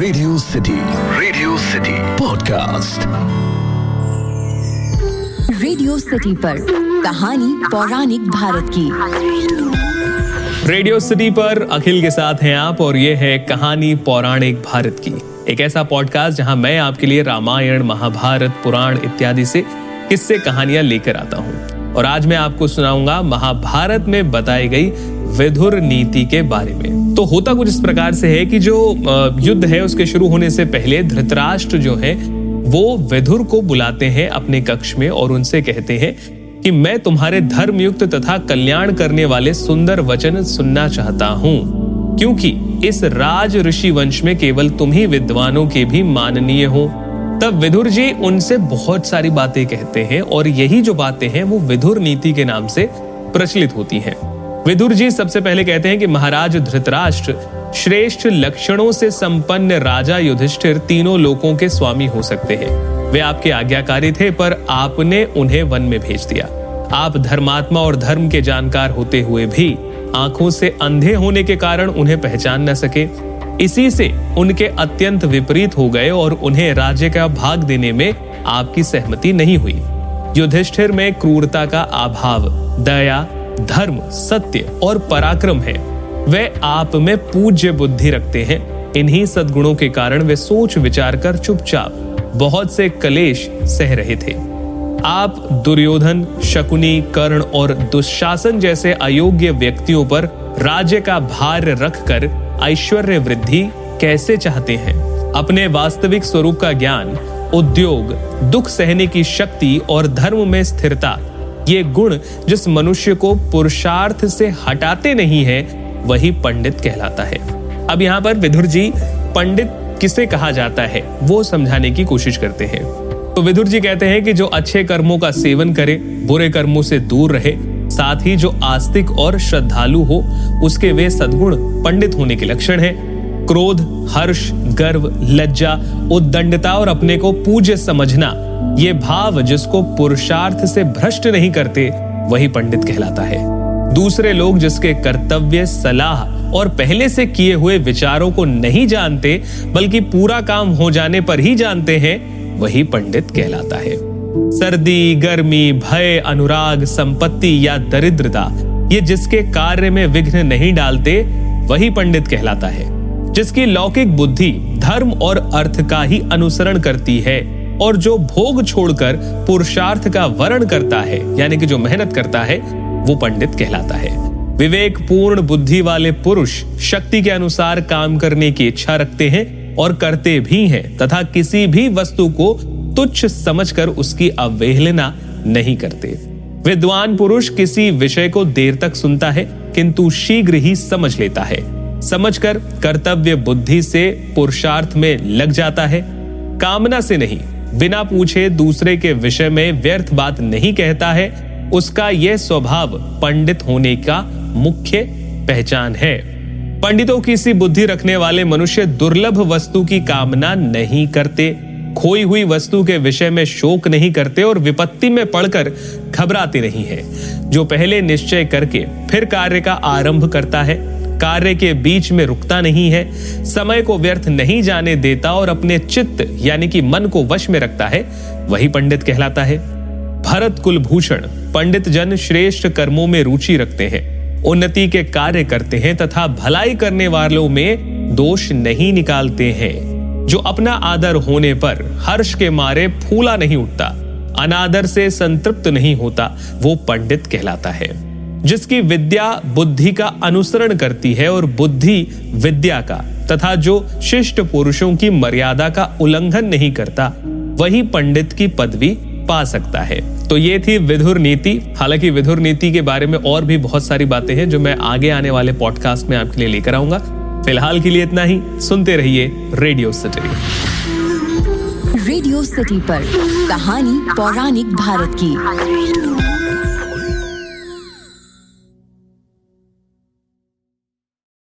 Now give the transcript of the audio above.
Radio city podcast. Radio city पर कहानी पौराणिक भारत की। रेडियो सिटी पर अखिल के साथ हैं आप और ये है कहानी पौराणिक भारत की, एक ऐसा पॉडकास्ट जहां मैं आपके लिए रामायण, महाभारत, पुराण इत्यादि से किस्से कहानियां लेकर आता हूं। और आज मैं आपको सुनाऊंगा महाभारत में बताई गई विदुर नीति के बारे में। तो होता कुछ इस प्रकार से है कि जो युद्ध है उसके शुरू होने से पहले धृतराष्ट्र जो है वो विदुर को बुलाते हैं अपने कक्ष में और उनसे कहते हैं कि मैं तुम्हारे धर्मयुक्त तथा कल्याण करने वाले सुंदर वचन सुनना चाहता हूं, क्योंकि इस राज ऋषि वंश में केवल तुम ही विद्वानों के भी माननीय हो। तब विदुर जी उनसे बहुत सारी बातें कहते हैं और यही जो बातें हैं वो विदुर नीति के नाम से प्रचलित होती हैं। विदुर जी सबसे पहले कहते हैं कि महाराज धृतराष्ट्र, श्रेष्ठ लक्षणों से संपन्न राजा युधिष्ठिर तीनों लोकों के स्वामी हो सकते हैं। वे आपके आज्ञाकारी थे पर आपने उन्हें वन में भेज दिया। आप धर्मात्मा और धर्म के जानकार होते हुए भी आंखों से अंधे होने के कारण उन्हें पहचान न सके। इसी से उनके अत्यंत विपरीत हो गए और उन्हें राज्य का भाग देने में आपकी सहमति नहीं हुई। युधिष्ठिर में क्रूरता का अभाव, दया, धर्म, सत्य और पराक्रम है। वे आप में पूज्य बुद्धि रखते हैं। इन्हीं सद्गुणों के कारण वे सोच विचार कर चुपचाप बहुत से कलेश सह रहे थे। आप दुर्योधन, शकुनी, कर्ण और दुशासन जैसे अयोग्य व्यक्तियों पर राज्य का भार रखकर ऐश्वर्य वृद्धि कैसे चाहते हैं? अपने वास्तविक स्वरूप का ज्ञान, उद्योग, दुख सहने की शक्ति और धर्म में स्थिरता, ये गुण जिस मनुष्य को पुरुषार्थ से हटाते नहीं है वही पंडित कहलाता है। अब यहाँ पर विदुर जी पंडित किसे कहा जाता है वो समझाने की कोशिश करते हैं। तो विदुर जी कहते हैं कि जो अच्छे कर्मों का सेवन करे, बुरे कर्मों से दूर रहे, साथ ही जो आस्तिक और श्रद्धालु हो, उसके वे सद्गुण पंडित होने के लक्षण हैं। क्रोध, हर्ष, गर्व, लज्जा, उद्दंडता और अपने को पूज्य समझना, ये भाव जिसको पुरुषार्थ से भ्रष्ट नहीं करते वही पंडित कहलाता है। दूसरे लोग जिसके कर्तव्य, सलाह और पहले से किए हुए विचारों को नहीं जानते बल्कि पूरा काम हो जाने पर ही जानते हैं, वही पंडित कहलाता है। सर्दी, गर्मी, भय, अनुराग, संपत्ति या दरिद्रता, ये जिसके कार्य में विघ्न नहीं डालते वही पंडित कहलाता है। जिसकी लौकिक बुद्धि धर्म और अर्थ का ही अनुसरण करती है और जो भोग छोड़कर पुरुषार्थ का वर्ण करता है, यानी कि जो मेहनत करता है, वो पंडित कहलाता है। विवेक पूर्ण बुद्धि वाले पुरुष शक्ति के अनुसार काम करने की इच्छा रखते हैं और करते भी हैं तथा किसी भी वस्तु को तुच्छ समझकर उसकी अवहेलना नहीं करते। विद्वान पुरुष किसी विषय को देर तक सुनता है किंतु शीघ्र ही समझ लेता है। समझकर कर्तव्य बुद्धि से पुरुषार्थ में लग जाता है। कामना से नहीं, बिना पूछे दूसरे के विषय में व्यर्थ बात नहीं कहता है। उसका यह स्वभाव पंडित होने का मुख्य पहचान है। पंडितों की सी बुद्धि रखने वाले मनुष्य दुर्लभ वस्तु की कामना नहीं करते, खोई हुई वस्तु के विषय में शोक नहीं करते और विपत्ति में पड़कर घबराते नहीं है। जो पहले निश्चय करके फिर कार्य का आरंभ करता है, कार्य के बीच में रुकता नहीं है, समय को व्यर्थ नहीं जाने देता और अपने चित्त यानी कि मन को वश में रखता है, वही पंडित कहलाता है। भरत कुलभूषण पंडित जन श्रेष्ठ कर्मों में रुचि रखते हैं, उन्नति के कार्य करते हैं तथा भलाई करने वालों में दोष नहीं निकालते हैं। जो अपना आदर होने पर हर्ष के मारे फूला नहीं उठता, अनादर से संतृप्त नहीं होता, वो पंडित कहलाता है। जिसकी विद्या बुद्धि का अनुसरण करती है और बुद्धि विद्या का, तथा जो शिष्ट पुरुषों की मर्यादा का उल्लंघन नहीं करता, वही पंडित की पदवी पा सकता है। तो ये थी विदुर नीति। हालांकि विदुर नीति के बारे में और भी बहुत सारी बातें हैं जो मैं आगे आने वाले पॉडकास्ट में आपके लिए लेकर आऊंगा। फिलहाल के लिए इतना ही। सुनते रहिए रेडियो सिटी। रेडियो सिटी पर कहानी पौराणिक भारत की।